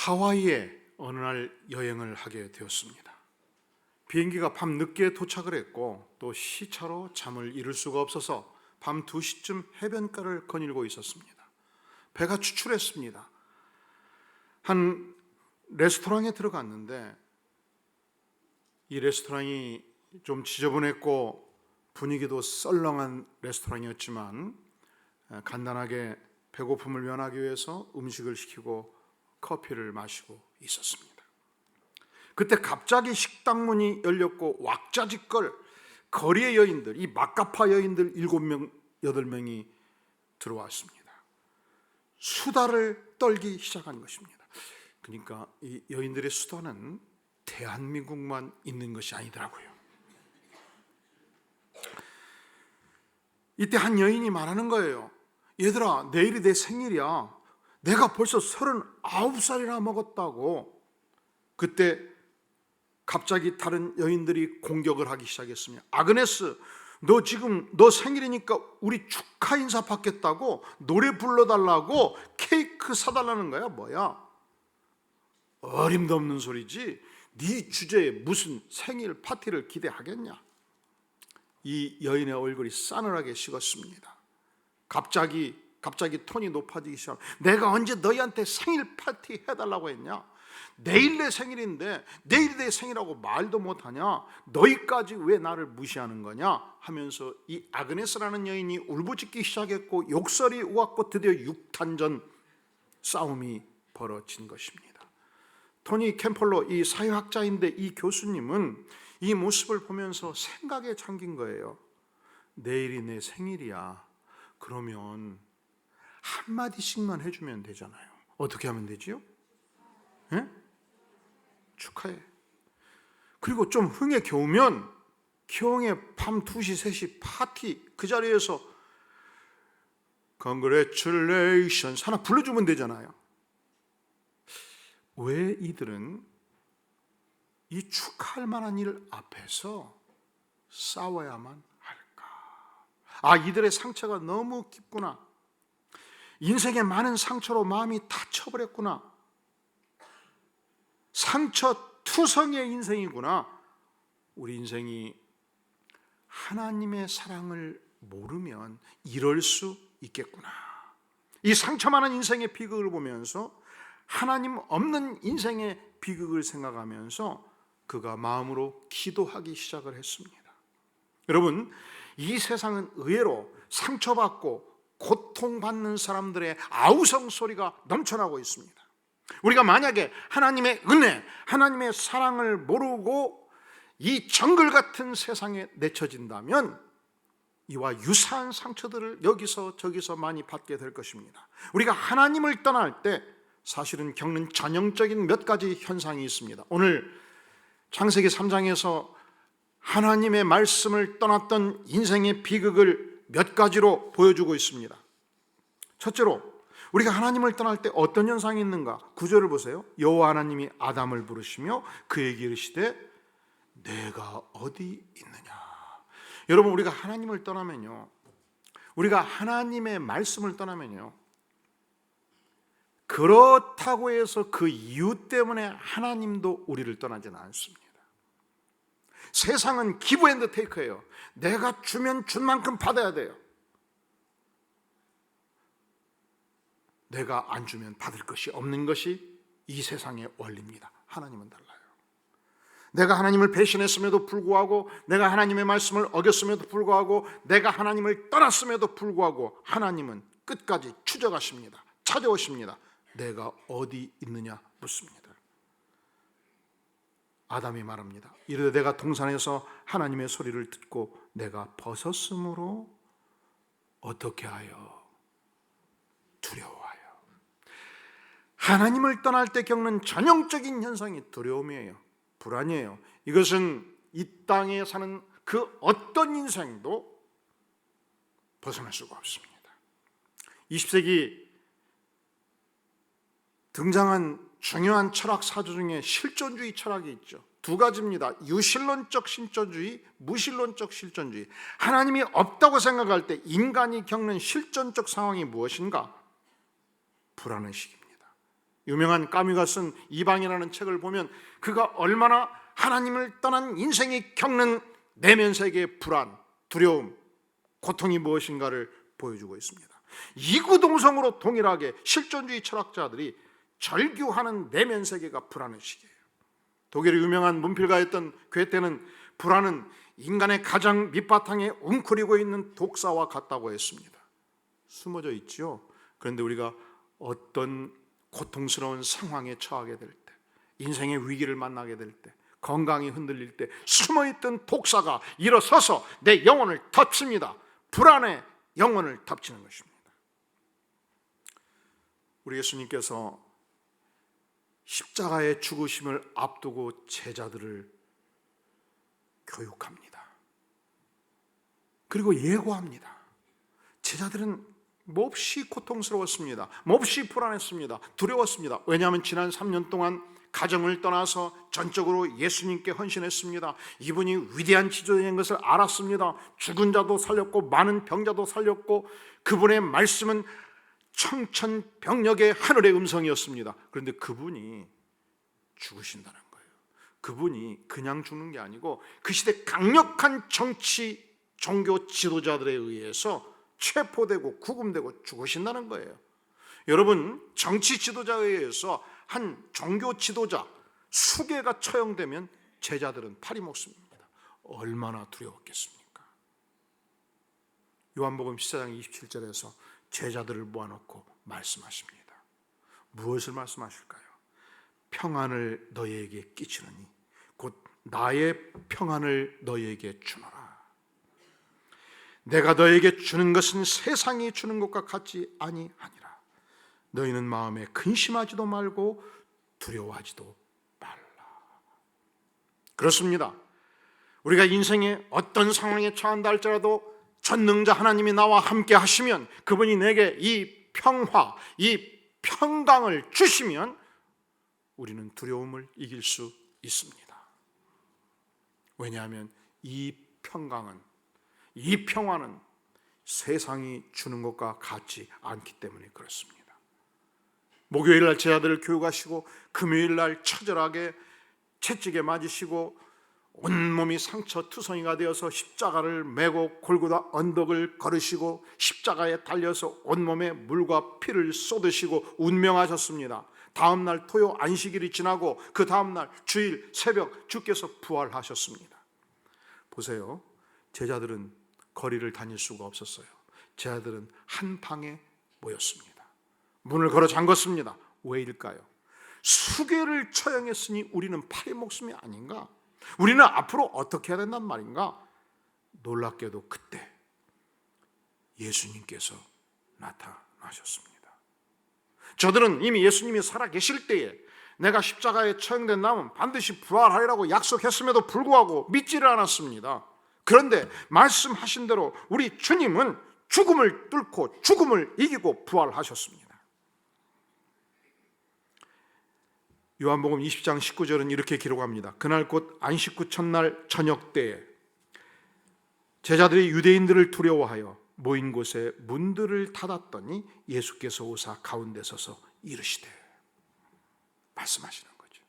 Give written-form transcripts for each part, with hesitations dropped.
하와이에 어느 날 여행을 하게 되었습니다. 비행기가 밤 늦게 도착을 했고 또 시차로 잠을 이룰 수가 없어서 밤 2시쯤 해변가를 거닐고 있었습니다. 배가 추출했습니다. 한 레스토랑에 들어갔는데 이 레스토랑이 좀 지저분했고 분위기도 썰렁한 레스토랑이었지만 간단하게 배고픔을 면하기 위해서 음식을 시키고 커피를 마시고 있었습니다. 그때 갑자기 식당 문이 열렸고 왁자지껄 거리의 여인들, 이 막가파 여인들 7명, 8명이 들어왔습니다. 수다를 떨기 시작한 것입니다. 그러니까 이 여인들의 수다는 대한민국만 있는 것이 아니더라고요. 이때 한 여인이 말하는 거예요. 얘들아, 내일이 내 생일이야. 내가 벌써 39살이나 먹었다고. 그때 갑자기 다른 여인들이 공격을 하기 시작했습니다. 아그네스, 너 지금 너 생일이니까 우리 축하 인사 받겠다고 노래 불러달라고 케이크 사달라는 거야? 뭐야? 어림도 없는 소리지. 네 주제에 무슨 생일 파티를 기대하겠냐? 이 여인의 얼굴이 싸늘하게 식었습니다. 갑자기 톤이 높아지기 시작합니다. 내가 언제 너희한테 생일 파티 해달라고 했냐? 내일 내 생일인데 내일 내 생일하고 말도 못하냐? 너희까지 왜 나를 무시하는 거냐? 하면서 이 아그네스라는 여인이 울부짖기 시작했고 욕설이 오갔고 드디어 6탄전 싸움이 벌어진 것입니다. 토니 캠펄러, 이 사회학자인데 이 교수님은 이 모습을 보면서 생각에 잠긴 거예요. 내일이 내 생일이야. 그러면 한마디씩만 해주면 되잖아요. 어떻게 하면 되지요? 예? 축하해. 그리고 좀 흥에 겨우면 기왕에 밤 2시, 3시 파티 그 자리에서 Congratulations 하나 불러주면 되잖아요. 왜 이들은 이 축하할 만한 일 앞에서 싸워야만 할까? 이들의 상처가 너무 깊구나. 인생의 많은 상처로 마음이 다쳐버렸구나. 상처투성이의 인생이구나. 우리 인생이 하나님의 사랑을 모르면 이럴 수 있겠구나. 이 상처 많은 인생의 비극을 보면서 하나님 없는 인생의 비극을 생각하면서 그가 마음으로 기도하기 시작을 했습니다. 여러분, 이 세상은 의외로 상처받고 고통받는 사람들의 아우성 소리가 넘쳐나고 있습니다. 우리가 만약에 하나님의 은혜, 하나님의 사랑을 모르고 이 정글 같은 세상에 내쳐진다면 이와 유사한 상처들을 여기서 저기서 많이 받게 될 것입니다. 우리가 하나님을 떠날 때 사실은 겪는 전형적인 몇 가지 현상이 있습니다. 오늘 창세기 3장에서 하나님의 말씀을 떠났던 인생의 비극을 몇 가지로 보여주고 있습니다. 첫째로 우리가 하나님을 떠날 때 어떤 현상이 있는가? 9절을 보세요. 여호와 하나님이 아담을 부르시며 그에게 이르시되 내가 어디 있느냐? 여러분, 우리가 하나님을 떠나면요, 우리가 하나님의 말씀을 떠나면요, 그렇다고 해서 그 이유 때문에 하나님도 우리를 떠나지는 않습니다. 세상은 기브 앤드 테이크예요. 내가 주면 준 만큼 받아야 돼요. 내가 안 주면 받을 것이 없는 것이 이 세상의 원리입니다. 하나님은 달라요. 내가 하나님을 배신했음에도 불구하고, 내가 하나님의 말씀을 어겼음에도 불구하고, 내가 하나님을 떠났음에도 불구하고 하나님은 끝까지 추적하십니다. 찾아오십니다. 내가 어디 있느냐 묻습니다. 아담이 말합니다. 이르되 내가 동산에서 하나님의 소리를 듣고 내가 벗었으므로 어떻게 하여 두려워하여. 하나님을 떠날 때 겪는 전형적인 현상이 두려움이에요. 불안이에요. 이것은 이 땅에 사는 그 어떤 인생도 벗어날 수가 없습니다. 20세기 등장한 중요한 철학 사조 중에 실존주의 철학이 있죠. 두 가지입니다. 유실론적 실존주의, 무실론적 실존주의. 하나님이 없다고 생각할 때 인간이 겪는 실존적 상황이 무엇인가? 불안의식입니다. 유명한 까뮤가 쓴 이방이라는 책을 보면 그가 얼마나 하나님을 떠난 인생이 겪는 내면 세계의 불안, 두려움, 고통이 무엇인가를 보여주고 있습니다. 이구동성으로 동일하게 실존주의 철학자들이 절규하는 내면 세계가 불안의 시기예요. 독일의 유명한 문필가였던 괴테는 불안은 인간의 가장 밑바탕에 웅크리고 있는 독사와 같다고 했습니다. 숨어져 있죠. 그런데 우리가 어떤 고통스러운 상황에 처하게 될 때, 인생의 위기를 만나게 될 때, 건강이 흔들릴 때 숨어있던 독사가 일어서서 내 영혼을 덮칩니다. 불안의 영혼을 덮치는 것입니다. 우리 예수님께서 십자가의 죽으심을 앞두고 제자들을 교육합니다. 그리고 예고합니다. 제자들은 몹시 고통스러웠습니다. 몹시 불안했습니다. 두려웠습니다. 왜냐하면 지난 3년 동안 가정을 떠나서 전적으로 예수님께 헌신했습니다. 이분이 위대한 지도자인 것을 알았습니다. 죽은 자도 살렸고 많은 병자도 살렸고 그분의 말씀은 청천벽력의 하늘의 음성이었습니다. 그런데 그분이 죽으신다는 거예요. 그분이 그냥 죽는 게 아니고 그 시대 강력한 정치, 종교 지도자들에 의해서 체포되고 구금되고 죽으신다는 거예요. 여러분, 정치 지도자에 의해서 한 종교 지도자 수개가 처형되면 제자들은 팔이 목숨입니다. 얼마나 두려웠겠습니까? 요한복음 14장 27절에서 제자들을 모아놓고 말씀하십니다. 무엇을 말씀하실까요? 평안을 너희에게 끼치느니 곧 나의 평안을 너희에게 주노라. 내가 너희에게 주는 것은 세상이 주는 것과 같지 아니하니라. 너희는 마음에 근심하지도 말고 두려워하지도 말라. 그렇습니다. 우리가 인생의 어떤 상황에 처한다 할지라도 전능자 하나님이 나와 함께 하시면, 그분이 내게 이 평화, 이 평강을 주시면 우리는 두려움을 이길 수 있습니다. 왜냐하면 이 평강은, 이 평화는 세상이 주는 것과 같지 않기 때문에 그렇습니다. 목요일 날 제자들을 교육하시고 금요일 날 처절하게 채찍에 맞으시고 온몸이 상처 투성이가 되어서 십자가를 메고 골고다 언덕을 걸으시고 십자가에 달려서 온몸에 물과 피를 쏟으시고 운명하셨습니다. 다음 날 토요 안식일이 지나고 그 다음 날 주일 새벽 주께서 부활하셨습니다. 보세요. 제자들은 거리를 다닐 수가 없었어요. 제자들은 한 방에 모였습니다. 문을 걸어 잠궜습니다. 왜일까요? 수개를 처형했으니 우리는 팔의 목숨이 아닌가? 우리는 앞으로 어떻게 해야 된단 말인가? 놀랍게도 그때 예수님께서 나타나셨습니다. 저들은 이미 예수님이 살아계실 때에 내가 십자가에 처형된다면 반드시 부활하리라고 약속했음에도 불구하고 믿지를 않았습니다. 그런데 말씀하신 대로 우리 주님은 죽음을 뚫고 죽음을 이기고 부활하셨습니다. 요한복음 20장 19절은 이렇게 기록합니다. 그날 곧 안식 후 첫날 저녁 때에 제자들이 유대인들을 두려워하여 모인 곳에 문들을 닫았더니 예수께서 오사 가운데 서서 이르시되, 말씀하시는 거죠.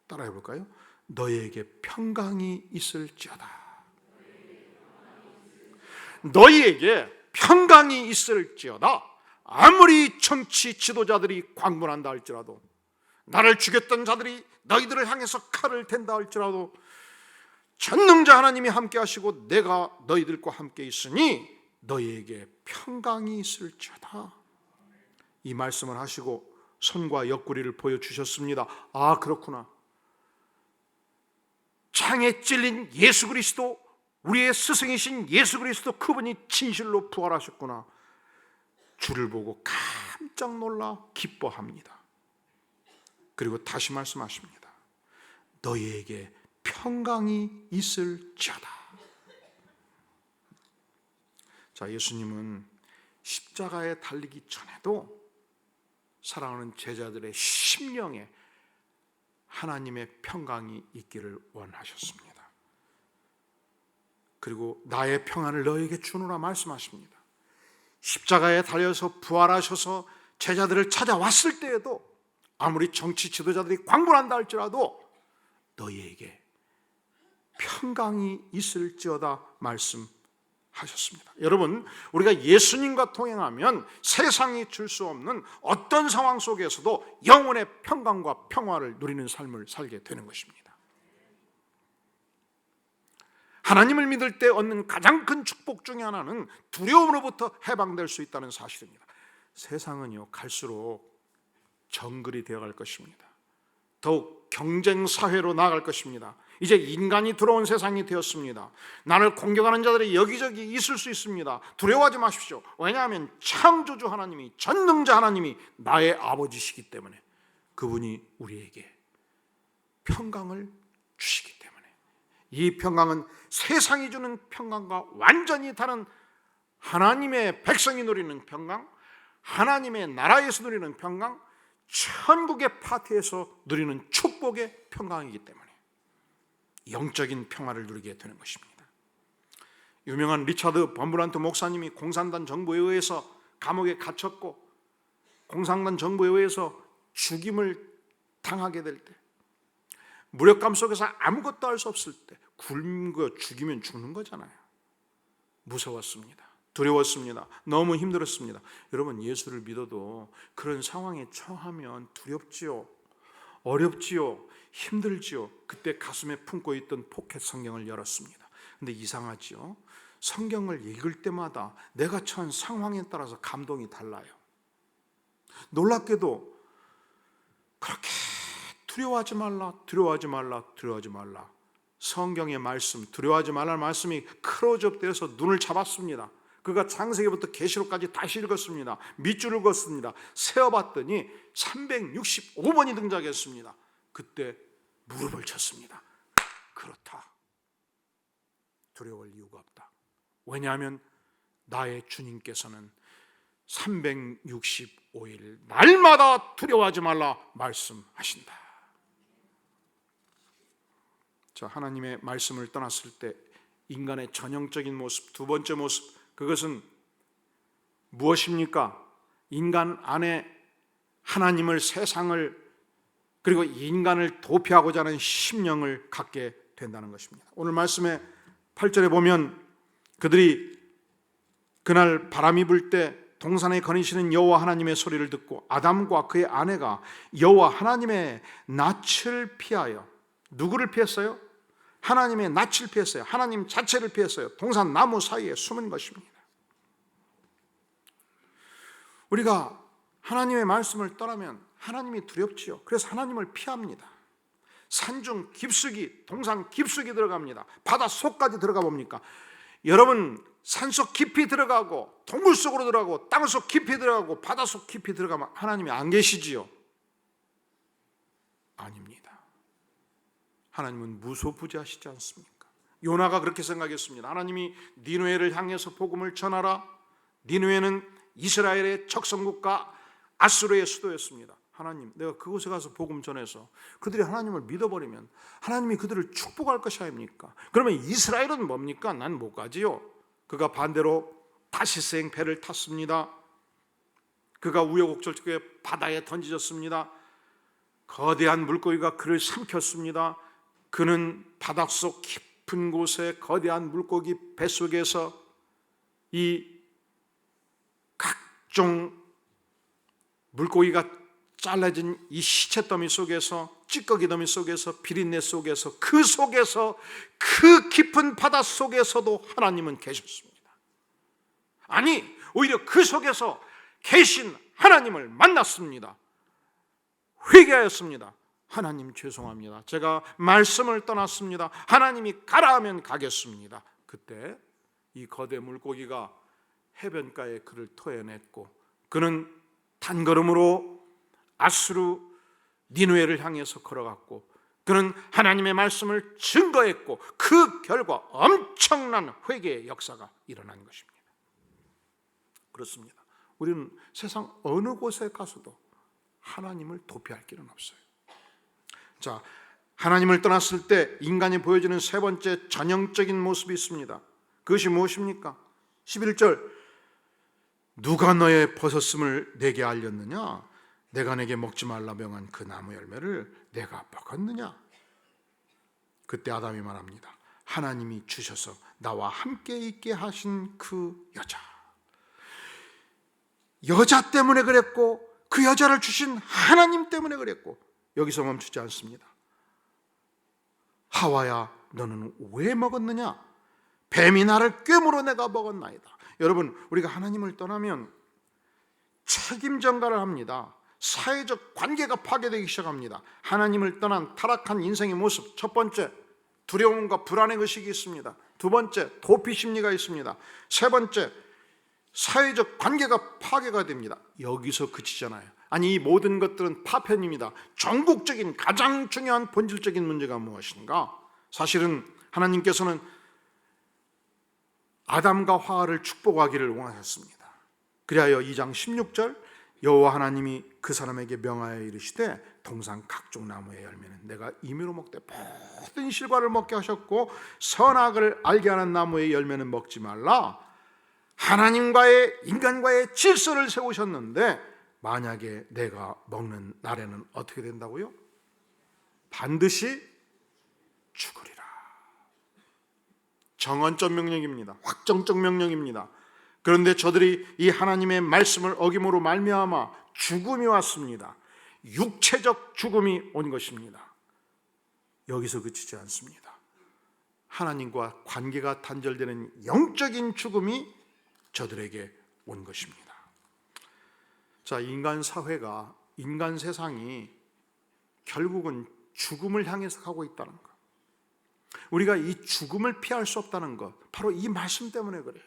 따라해 볼까요? 너희에게 평강이 있을지어다. 너희에게 평강이 있을지어다. 아무리 정치 지도자들이 광분한다 할지라도, 나를 죽였던 자들이 너희들을 향해서 칼을 댄다 할지라도 전능자 하나님이 함께 하시고 내가 너희들과 함께 있으니 너희에게 평강이 있을지어다. 이 말씀을 하시고 손과 옆구리를 보여주셨습니다. 아, 그렇구나. 창에 찔린 예수 그리스도, 우리의 스승이신 예수 그리스도, 그분이 진실로 부활하셨구나. 주를 보고 깜짝 놀라 기뻐합니다. 그리고 다시 말씀하십니다. 너희에게 평강이 있을지어다. 자, 예수님은 십자가에 달리기 전에도 사랑하는 제자들의 심령에 하나님의 평강이 있기를 원하셨습니다. 그리고 나의 평안을 너에게 주노라 말씀하십니다. 십자가에 달려서 부활하셔서 제자들을 찾아왔을 때에도 아무리 정치 지도자들이 광분한다 할지라도 너희에게 평강이 있을지어다 말씀하셨습니다. 여러분, 우리가 예수님과 동행하면 세상이 줄 수 없는 어떤 상황 속에서도 영혼의 평강과 평화를 누리는 삶을 살게 되는 것입니다. 하나님을 믿을 때 얻는 가장 큰 축복 중에 하나는 두려움으로부터 해방될 수 있다는 사실입니다. 세상은요, 갈수록 정글이 되어갈 것입니다. 더욱 경쟁 사회로 나아갈 것입니다. 이제 인간이 들어온 세상이 되었습니다. 나를 공격하는 자들이 여기저기 있을 수 있습니다. 두려워하지 마십시오. 왜냐하면 창조주 하나님이, 전능자 하나님이 나의 아버지시기 때문에, 그분이 우리에게 평강을 주시기 때문에, 이 평강은 세상이 주는 평강과 완전히 다른 하나님의 백성이 누리는 평강, 하나님의 나라에서 누리는 평강, 천국의 파티에서 누리는 축복의 평강이기 때문에 영적인 평화를 누리게 되는 것입니다. 유명한 리차드 범브란트 목사님이 공산당 정부에 의해서 감옥에 갇혔고 공산당 정부에 의해서 죽임을 당하게 될 때, 무력감 속에서 아무것도 할 수 없을 때, 굶고 죽이면 죽는 거잖아요. 무서웠습니다. 두려웠습니다. 너무 힘들었습니다. 여러분, 예수를 믿어도 그런 상황에 처하면 두렵지요, 어렵지요, 힘들지요. 그때 가슴에 품고 있던 포켓 성경을 열었습니다. 근데 이상하지요, 성경을 읽을 때마다 내가 처한 상황에 따라서 감동이 달라요. 놀랍게도 그렇게 두려워하지 말라, 두려워하지 말라, 두려워하지 말라, 성경의 말씀, 두려워하지 말라는 말씀이 클로즈업 되어서 눈을 잡았습니다. 그가 창세기부터 계시록까지 다시 읽었습니다. 밑줄을 긋습니다. 세어봤더니 365번이 등장했습니다. 그때 무릎을 쳤습니다. 그렇다, 두려워할 이유가 없다. 왜냐하면 나의 주님께서는 365일 날마다 두려워하지 말라 말씀하신다. 자, 하나님의 말씀을 떠났을 때 인간의 전형적인 모습, 두 번째 모습, 그것은 무엇입니까? 인간 안에 하나님을, 세상을, 그리고 인간을 도피하고자 하는 심령을 갖게 된다는 것입니다. 오늘 말씀의 8절에 보면 그들이 그날 바람이 불 때 동산에 거니시는 여호와 하나님의 소리를 듣고 아담과 그의 아내가 여호와 하나님의 낯을 피하여, 누구를 피했어요? 하나님의 낯을 피했어요. 하나님 자체를 피했어요. 동산 나무 사이에 숨은 것입니다. 우리가 하나님의 말씀을 떠나면 하나님이 두렵지요. 그래서 하나님을 피합니다. 산중 깊숙이, 동산 깊숙이 들어갑니다. 바다 속까지 들어가 봅니까? 여러분, 산속 깊이 들어가고 동물 속으로 들어가고 땅속 깊이 들어가고 바닷속 깊이 들어가면 하나님이 안 계시지요? 아닙니다. 하나님은 무소부지하시지 않습니까? 요나가 그렇게 생각했습니다. 하나님이 니느웨를 향해서 복음을 전하라. 니느웨는 이스라엘의 적성국가 아수르의 수도였습니다. 하나님, 내가 그곳에 가서 복음 전해서 그들이 하나님을 믿어버리면 하나님이 그들을 축복할 것이 아닙니까? 그러면 이스라엘은 뭡니까? 난 못 가지요. 그가 반대로 다시스행 배를 탔습니다. 그가 우여곡절에 바다에 던져졌습니다. 거대한 물고기가 그를 삼켰습니다. 그는 바닷속 깊은 곳에 거대한 물고기 뱃속에서 이 각종 물고기가 잘라진 이 시체더미 속에서, 찌꺼기 더미 속에서, 비린내 속에서, 그 속에서, 그 깊은 바다 속에서도 하나님은 계셨습니다. 아니, 오히려 그 속에서 계신 하나님을 만났습니다. 회개하였습니다. 하나님 죄송합니다. 제가 말씀을 떠났습니다. 하나님이 가라 하면 가겠습니다. 그때 이 거대 물고기가 해변가에 그를 토해냈고 그는 단걸음으로 아수르 니느웨를 향해서 걸어갔고 그는 하나님의 말씀을 증거했고 그 결과 엄청난 회개의 역사가 일어난 것입니다. 그렇습니다. 우리는 세상 어느 곳에 가서도 하나님을 도피할 길은 없어요. 자, 하나님을 떠났을 때 인간이 보여지는 세 번째 전형적인 모습이 있습니다. 그것이 무엇입니까? 11절, 누가 너의 벗었음을 내게 알렸느냐? 내가 내게 먹지 말라 명한 그 나무 열매를 내가 먹었느냐? 그때 아담이 말합니다. 하나님이 주셔서 나와 함께 있게 하신 그 여자 때문에 그랬고, 그 여자를 주신 하나님 때문에 그랬고, 여기서 멈추지 않습니다. 하와야, 너는 왜 먹었느냐? 뱀이 나를 꿰물어 내가 먹었나이다. 여러분, 우리가 하나님을 떠나면 책임 전가를 합니다. 사회적 관계가 파괴되기 시작합니다. 하나님을 떠난 타락한 인생의 모습, 첫 번째, 두려움과 불안의 의식이 있습니다. 두 번째, 도피 심리가 있습니다. 세 번째, 사회적 관계가 파괴가 됩니다. 여기서 그치잖아요. 아니, 이 모든 것들은 파편입니다. 전국적인 가장 중요한 본질적인 문제가 무엇인가? 사실은 하나님께서는 아담과 하와를 축복하기를 원하셨습니다. 그리하여 2장 16절, 여호와 하나님이 그 사람에게 명하여 이르시되 동산 각종 나무의 열매는 내가 임의로 먹되 모든 실과를 먹게 하셨고 선악을 알게 하는 나무의 열매는 먹지 말라. 하나님과의 인간과의 질서를 세우셨는데 만약에 내가 먹는 날에는 어떻게 된다고요? 반드시 죽으리라. 정언적 명령입니다. 확정적 명령입니다. 그런데 저들이 이 하나님의 말씀을 어김으로 말미암아 죽음이 왔습니다. 육체적 죽음이 온 것입니다. 여기서 그치지 않습니다. 하나님과 관계가 단절되는 영적인 죽음이 저들에게 온 것입니다. 자, 인간 사회가, 인간 세상이 결국은 죽음을 향해서 가고 있다는 것, 우리가 이 죽음을 피할 수 없다는 것, 바로 이 말씀 때문에 그래요.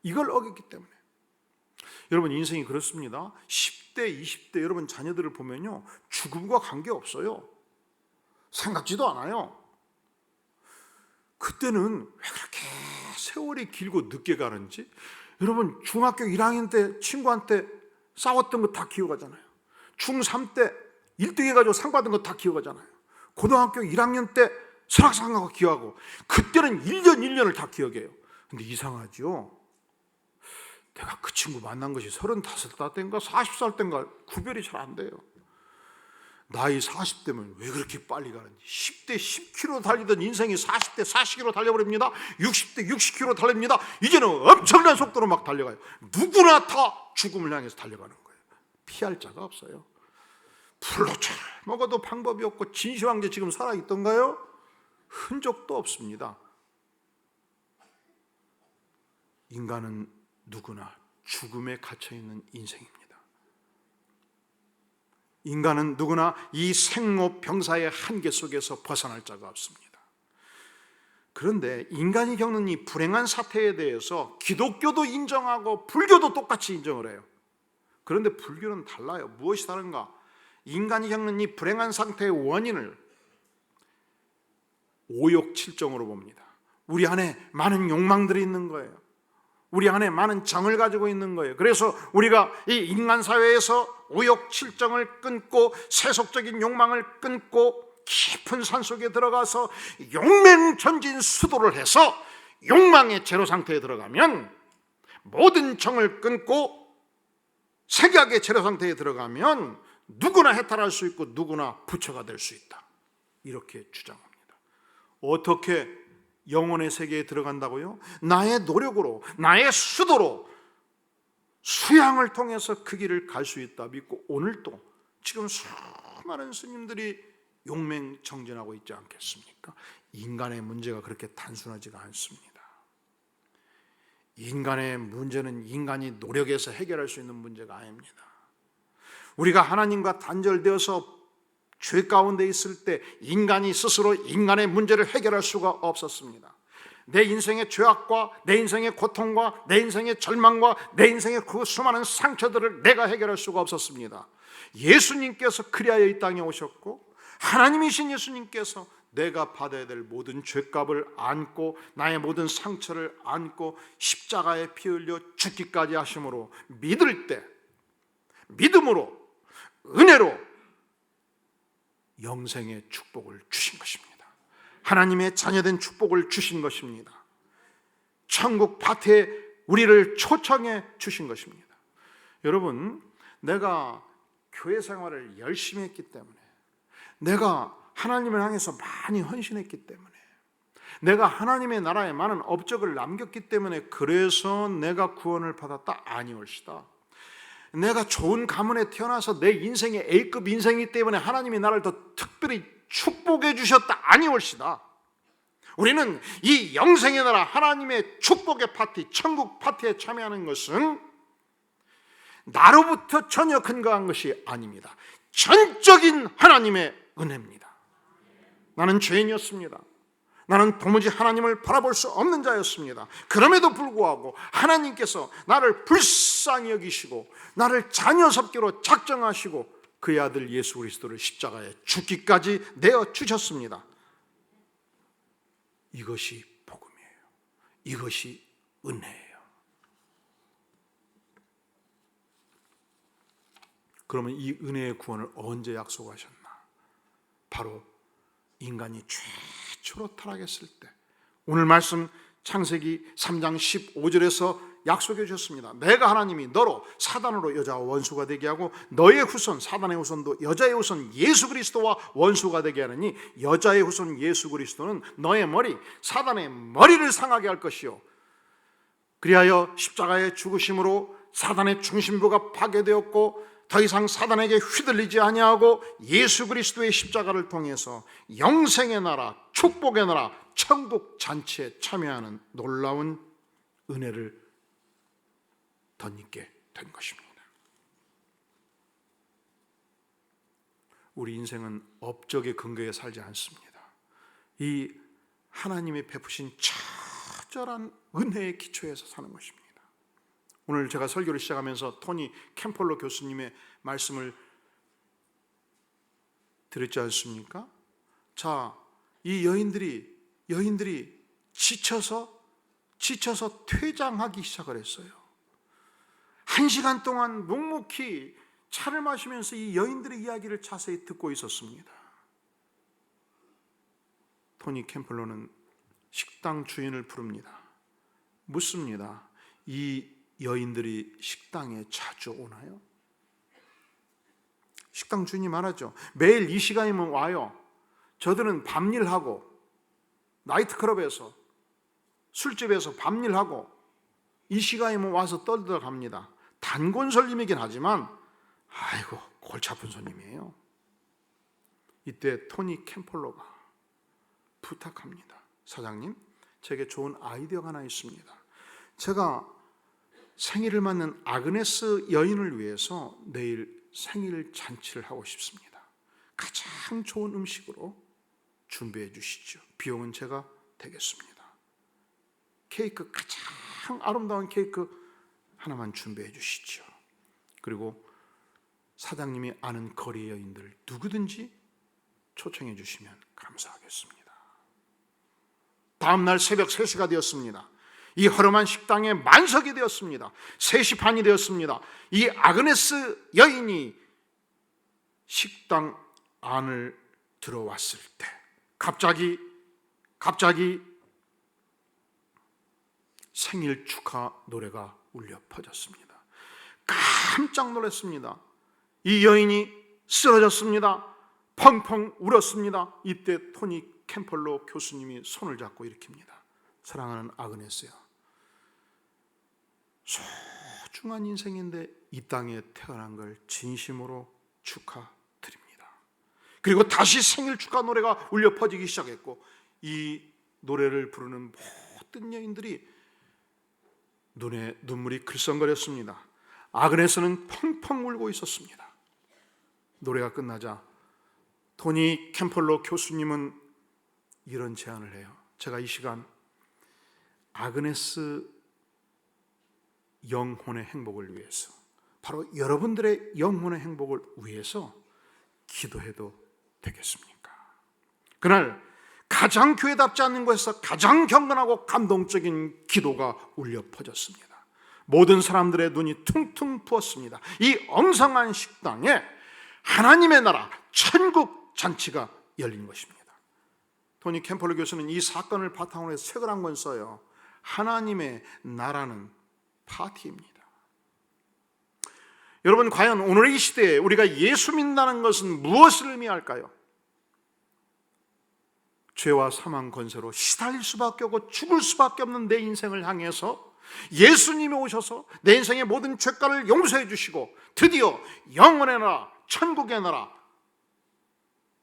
이걸 어겼기 때문에. 여러분, 인생이 그렇습니다. 10대, 20대 여러분 자녀들을 보면요, 죽음과 관계없어요. 생각지도 않아요. 그때는 왜 그렇게 세월이 길고 늦게 가는지. 여러분, 중학교 1학년 때 친구한테 싸웠던 거 다 기억하잖아요. 중3 때 1등 해가지고 상 받은 거 다 기억하잖아요. 고등학교 1학년 때 설학상 간 거 기억하고. 그때는 1년 1년을 다 기억해요. 근데 이상하죠? 내가 그 친구 만난 것이 35살 때인가 40살 때인가 구별이 잘 안 돼요. 나이 40대면 왜 그렇게 빨리 가는지. 10대 10km 달리던 인생이 40대 40km 달려버립니다. 60대 60km 달립니다. 이제는 엄청난 속도로 막 달려가요. 누구나 다 죽음을 향해서 달려가는 거예요. 피할 자가 없어요. 불로차를 먹어도 방법이 없고, 진시황제 지금 살아있던가요? 흔적도 없습니다. 인간은 누구나 죽음에 갇혀있는 인생입니다. 인간은 누구나 이 생로병사의 한계 속에서 벗어날 자가 없습니다. 그런데 인간이 겪는 이 불행한 사태에 대해서 기독교도 인정하고 불교도 똑같이 인정을 해요. 그런데 불교는 달라요. 무엇이 다른가? 인간이 겪는 이 불행한 상태의 원인을 오욕칠정으로 봅니다. 우리 안에 많은 욕망들이 있는 거예요. 우리 안에 많은 정을 가지고 있는 거예요. 그래서 우리가 이 인간 사회에서 오욕칠정을 끊고 세속적인 욕망을 끊고 깊은 산속에 들어가서 용맹전진수도를 해서 욕망의 제로 상태에 들어가면, 모든 정을 끊고 색약의 제로 상태에 들어가면 누구나 해탈할 수 있고 누구나 부처가 될 수 있다, 이렇게 주장합니다. 어떻게 영혼의 세계에 들어간다고요? 나의 노력으로, 나의 수도로, 수양을 통해서 그 길을 갈 수 있다 믿고, 오늘도 지금 수많은 스님들이 용맹정진하고 있지 않겠습니까? 인간의 문제가 그렇게 단순하지가 않습니다. 인간의 문제는 인간이 노력해서 해결할 수 있는 문제가 아닙니다. 우리가 하나님과 단절되어서 죄 가운데 있을 때 인간이 스스로 인간의 문제를 해결할 수가 없었습니다. 내 인생의 죄악과 내 인생의 고통과 내 인생의 절망과 내 인생의 그 수많은 상처들을 내가 해결할 수가 없었습니다. 예수님께서 그리하여 이 땅에 오셨고, 하나님이신 예수님께서 내가 받아야 될 모든 죄값을 안고 나의 모든 상처를 안고 십자가에 피 흘려 죽기까지 하심으로 믿을 때, 믿음으로, 은혜로 영생의 축복을 주신 것입니다. 하나님의 자녀된 축복을 주신 것입니다. 천국 밭에 우리를 초청해 주신 것입니다. 여러분, 내가 교회 생활을 열심히 했기 때문에, 내가 하나님을 향해서 많이 헌신했기 때문에, 내가 하나님의 나라에 많은 업적을 남겼기 때문에 그래서 내가 구원을 받았다? 아니올시다. 내가 좋은 가문에 태어나서 내 인생이 A급 인생이기 때문에 하나님이 나를 더 특별히 축복해 주셨다? 아니올시다. 우리는 이 영생의 나라, 하나님의 축복의 파티, 천국 파티에 참여하는 것은 나로부터 전혀 근거한 것이 아닙니다. 전적인 하나님의 은혜입니다. 나는 죄인이었습니다. 나는 도무지 하나님을 바라볼 수 없는 자였습니다. 그럼에도 불구하고 하나님께서 나를 불쌍히 여기시고 나를 자녀섭기로 작정하시고 그의 아들 예수 그리스도를 십자가에 죽기까지 내어주셨습니다. 이것이 복음이에요. 이것이 은혜예요. 그러면 이 은혜의 구원을 언제 약속하셨나? 바로 인간이 최초로 타락했을 때. 오늘 말씀 창세기 3장 15절에서 약속해 주셨습니다. 내가 하나님이 너로 사단으로 여자와 원수가 되게 하고 너의 후손 사단의 후손도 여자의 후손 예수 그리스도와 원수가 되게 하느니 여자의 후손 예수 그리스도는 너의 머리 사단의 머리를 상하게 할 것이요 그리하여 십자가의 죽으심으로 사단의 중심부가 파괴되었고 더 이상 사단에게 휘둘리지 아니하고 예수 그리스도의 십자가를 통해서 영생의 나라, 축복의 나라, 천국 잔치에 참여하는 놀라운 은혜를 덧입게 된 것입니다. 우리 인생은 업적의 근거에 살지 않습니다. 이 하나님이 베푸신 처절한 은혜의 기초에서 사는 것입니다. 오늘 제가 설교를 시작하면서 토니 캠폴로 교수님의 말씀을 들었지 않습니까? 자, 이 여인들이 지쳐서 퇴장하기 시작을 했어요. 1시간 동안 묵묵히 차를 마시면서 이 여인들의 이야기를 자세히 듣고 있었습니다. 토니 캠플러는 식당 주인을 부릅니다. 묻습니다. 이 여인들이 식당에 자주 오나요? 식당 주인이 말하죠. 매일 이 시간이면 와요. 저들은 밤일하고 나이트클럽에서 술집에서 밤일하고 이 시간이면 와서 떨들어 갑니다. 단골 손님이긴 하지만 아이고 골치 아픈 손님이에요. 이때 토니 캠폴로가 부탁합니다. 사장님, 제게 좋은 아이디어가 하나 있습니다. 제가 생일을 맞는 아그네스 여인을 위해서 내일 생일 잔치를 하고 싶습니다. 가장 좋은 음식으로 준비해 주시죠. 비용은 제가 대겠습니다. 케이크, 가장 아름다운 케이크 하나만 준비해 주시죠. 그리고 사장님이 아는 거리 여인들 누구든지 초청해 주시면 감사하겠습니다. 다음 날 새벽 3시가 되었습니다. 이 허름한 식당에 만석이 되었습니다. 3시 반이 되었습니다. 이 아그네스 여인이 식당 안을 들어왔을 때 갑자기 생일 축하 노래가 울려 퍼졌습니다. 깜짝 놀랐습니다. 이 여인이 쓰러졌습니다. 펑펑 울었습니다. 이때 토니 캠펄로 교수님이 손을 잡고 일으킵니다. 사랑하는 아그네스야, 소중한 인생인데 이 땅에 태어난 걸 진심으로 축하드립니다. 그리고 다시 생일 축하 노래가 울려 퍼지기 시작했고 이 노래를 부르는 모든 여인들이 눈에 눈물이 글썽거렸습니다. 아그네스는 펑펑 울고 있었습니다. 노래가 끝나자 토니 캠펄로 교수님은 이런 제안을 해요. 제가 이 시간 아그네스 영혼의 행복을 위해서, 바로 여러분들의 영혼의 행복을 위해서 기도해도 되겠습니까? 그날 가장 교회답지 않는 곳에서 가장 경건하고 감동적인 기도가 울려 퍼졌습니다. 모든 사람들의 눈이 퉁퉁 부었습니다. 이 엉성한 식당에 하나님의 나라, 천국 잔치가 열린 것입니다. 토니 캠펄러 교수는 이 사건을 바탕으로 해서 책을 한 권 써요. 하나님의 나라는 파티입니다. 여러분, 과연 오늘의 이 시대에 우리가 예수 믿는다는 것은 무엇을 의미할까요? 죄와 사망 권세로 시달릴 수밖에 없고 죽을 수밖에 없는 내 인생을 향해서 예수님이 오셔서 내 인생의 모든 죄가를 용서해 주시고 드디어 영원의 나라, 천국의 나라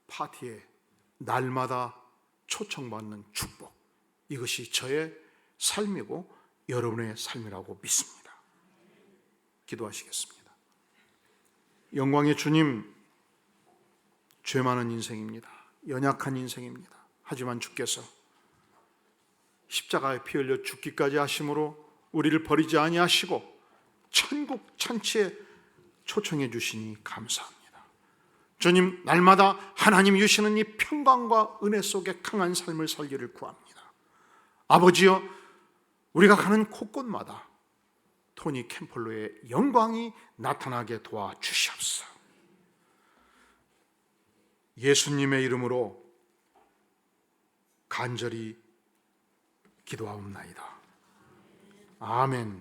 파티에 날마다 초청받는 축복, 이것이 저의 삶이고 여러분의 삶이라고 믿습니다. 기도하시겠습니다. 영광의 주님, 죄 많은 인생입니다. 연약한 인생입니다. 하지만 주께서 십자가에 피 흘려 죽기까지 하심으로 우리를 버리지 아니하시고 천국 천치에 초청해 주시니 감사합니다. 주님, 날마다 하나님 주시는 이 평강과 은혜 속에 강한 삶을 살기를 구합니다. 아버지여, 우리가 가는 곳곳마다 토니 캠펄로의 영광이 나타나게 도와주시옵소서. 예수님의 이름으로 간절히 기도하옵나이다. 아멘.